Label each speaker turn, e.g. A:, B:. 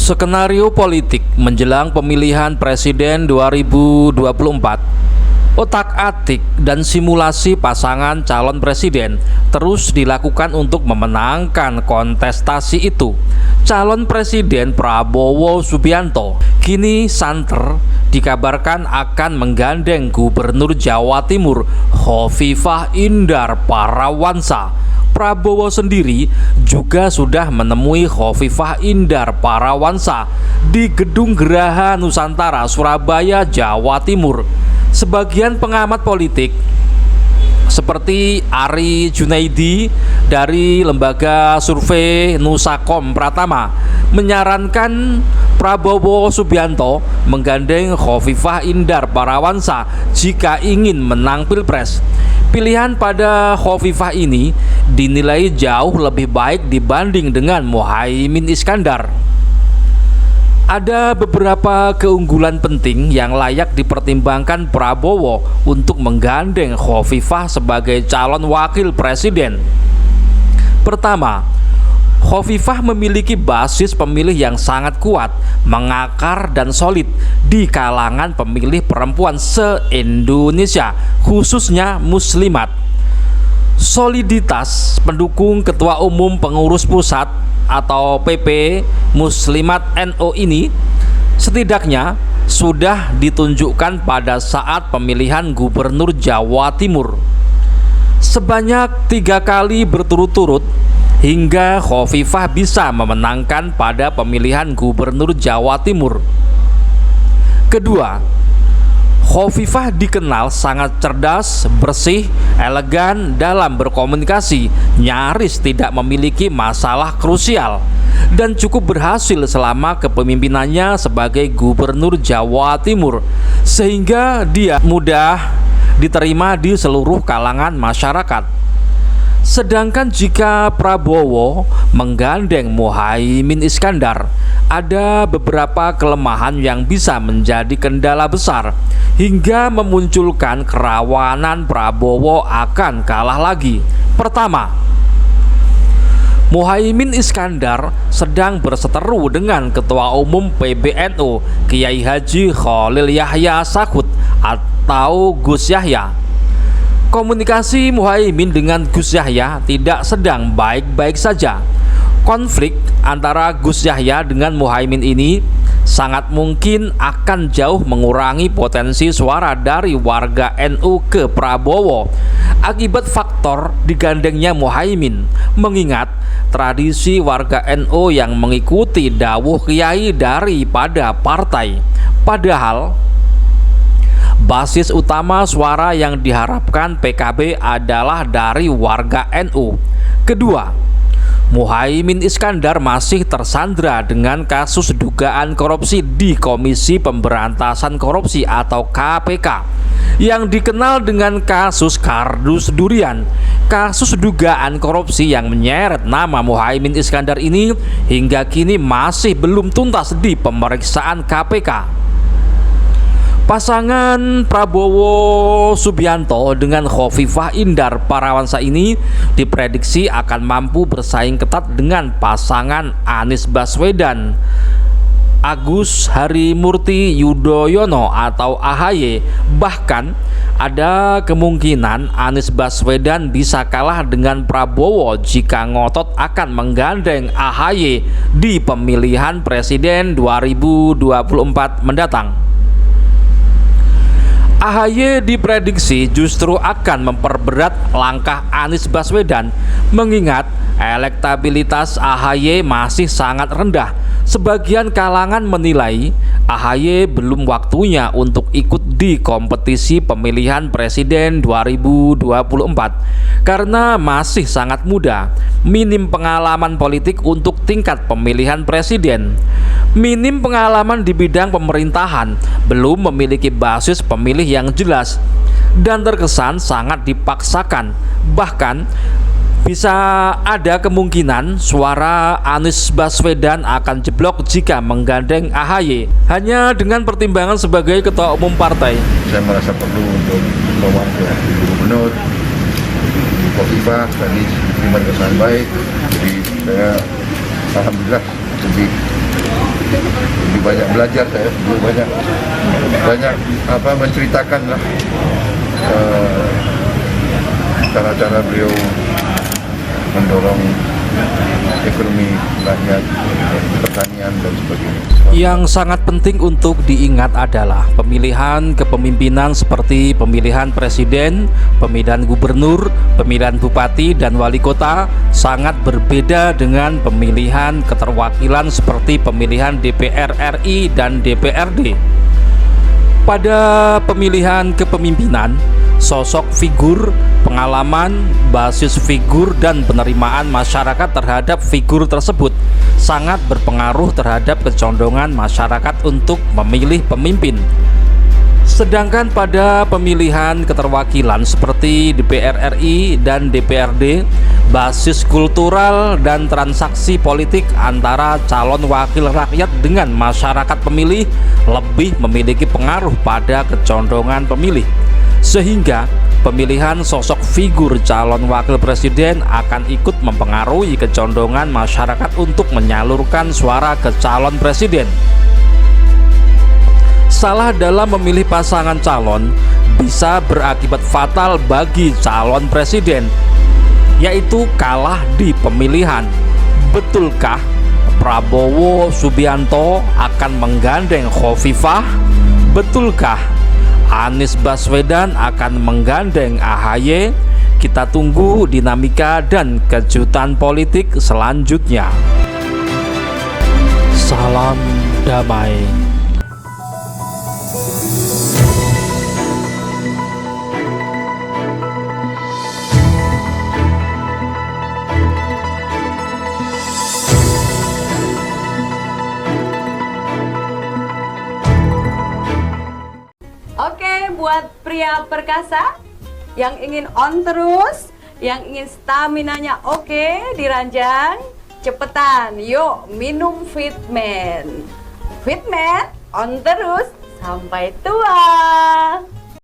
A: Skenario politik menjelang pemilihan presiden 2024, otak-atik dan simulasi pasangan calon presiden terus dilakukan untuk memenangkan kontestasi itu. Calon presiden Prabowo Subianto kini santer dikabarkan akan menggandeng Gubernur Jawa Timur Khofifah Indar Parawansa. Prabowo sendiri juga sudah menemui Khofifah Indar Parawansa di Gedung Geraha Nusantara, Surabaya, Jawa Timur. Sebagian pengamat politik seperti Ari Junaidi dari lembaga survei Nusakom Pratama menyarankan Prabowo Subianto menggandeng Khofifah Indar Parawansa jika ingin menang Pilpres. Pilihan pada Khofifah ini dinilai jauh lebih baik dibanding dengan Muhaimin Iskandar. Ada beberapa keunggulan penting yang layak dipertimbangkan Prabowo untuk menggandeng Khofifah sebagai calon wakil presiden. Pertama, Khofifah memiliki basis pemilih yang sangat kuat, mengakar dan solid di kalangan pemilih perempuan se-Indonesia, khususnya muslimat. Soliditas pendukung Ketua Umum Pengurus Pusat atau PP Muslimat NU ini setidaknya sudah ditunjukkan pada saat pemilihan Gubernur Jawa Timur sebanyak 3 kali berturut-turut hingga Khofifah bisa memenangkan pada pemilihan Gubernur Jawa Timur. Kedua, Khofifah dikenal sangat cerdas, bersih, elegan dalam berkomunikasi, nyaris tidak memiliki masalah krusial, dan cukup berhasil selama kepemimpinannya sebagai Gubernur Jawa Timur, sehingga dia mudah diterima di seluruh kalangan masyarakat. Sedangkan jika Prabowo menggandeng Muhaimin Iskandar, ada beberapa kelemahan yang bisa menjadi kendala besar hingga memunculkan kerawanan Prabowo akan kalah lagi. Pertama, Muhaimin Iskandar sedang berseteru dengan Ketua Umum PBNU Kiai Haji Cholil Yahya Stakuf atau Gus Yahya. Komunikasi Muhaimin dengan Gus Yahya tidak sedang baik-baik saja. Konflik antara Gus Yahya dengan Muhaimin ini sangat mungkin akan jauh mengurangi potensi suara dari warga NU ke Prabowo akibat faktor digandengnya Muhaimin, mengingat tradisi warga NU yang mengikuti dawuh kiai daripada partai. Padahal basis utama suara yang diharapkan PKB adalah dari warga NU. Kedua, Muhaimin Iskandar masih tersandra dengan kasus dugaan korupsi di Komisi Pemberantasan Korupsi atau KPK yang dikenal dengan kasus kardus durian. Kasus dugaan korupsi yang menyeret nama Muhaimin Iskandar ini hingga kini masih belum tuntas di pemeriksaan KPK. Pasangan Prabowo Subianto dengan Khofifah Indar Parawansa ini diprediksi akan mampu bersaing ketat dengan pasangan Anies Baswedan, Agus Harimurti Yudhoyono atau AHY. Bahkan ada kemungkinan Anies Baswedan bisa kalah dengan Prabowo jika ngotot akan menggandeng AHY di pemilihan presiden 2024 mendatang. AHY diprediksi justru akan memperberat langkah Anies Baswedan, mengingat elektabilitas AHY masih sangat rendah. Sebagian kalangan menilai AHY belum waktunya untuk ikut di kompetisi pemilihan presiden 2024 karena masih sangat muda, minim pengalaman politik untuk tingkat pemilihan presiden, minim pengalaman di bidang pemerintahan, belum memiliki basis pemilih yang jelas, dan terkesan sangat dipaksakan. Bahkan bisa ada kemungkinan suara Anies Baswedan akan jeblok jika menggandeng AHY hanya dengan pertimbangan sebagai ketua umum partai.
B: Saya merasa perlu untuk mewakili Gubernur Khofifah tadi diterima dengan sangat baik, jadi saya alhamdulillah lebih lebih banyak belajar saya, lebih banyak menceritakan lah cara-cara beliau mendorong ekonomi rakyat, pertanian dan sebagainya.
A: Yang sangat penting untuk diingat adalah pemilihan kepemimpinan seperti pemilihan presiden, pemilihan gubernur, pemilihan bupati dan wali kota sangat berbeda dengan pemilihan keterwakilan seperti pemilihan DPR RI dan DPRD. Pada pemilihan kepemimpinan, sosok figur, pengalaman, basis figur, dan penerimaan masyarakat terhadap figur tersebut sangat berpengaruh terhadap kecondongan masyarakat untuk memilih pemimpin. Sedangkan pada pemilihan keterwakilan seperti DPR RI dan DPRD, basis kultural dan transaksi politik antara calon wakil rakyat dengan masyarakat pemilih lebih memiliki pengaruh pada kecondongan pemilih, sehingga pemilihan sosok figur calon wakil presiden akan ikut mempengaruhi kecondongan masyarakat untuk menyalurkan suara ke calon presiden. Salah dalam memilih pasangan calon bisa berakibat fatal bagi calon presiden, yaitu kalah di pemilihan. Betulkah Prabowo Subianto akan menggandeng Khofifah? Betulkah Anies Baswedan akan menggandeng AHY? Kita tunggu dinamika dan kejutan politik selanjutnya. Salam damai.
C: Oke, buat pria perkasa yang ingin on terus, yang ingin staminanya oke, diranjang, cepetan, yuk minum Fitman. Fitman on terus sampai tua.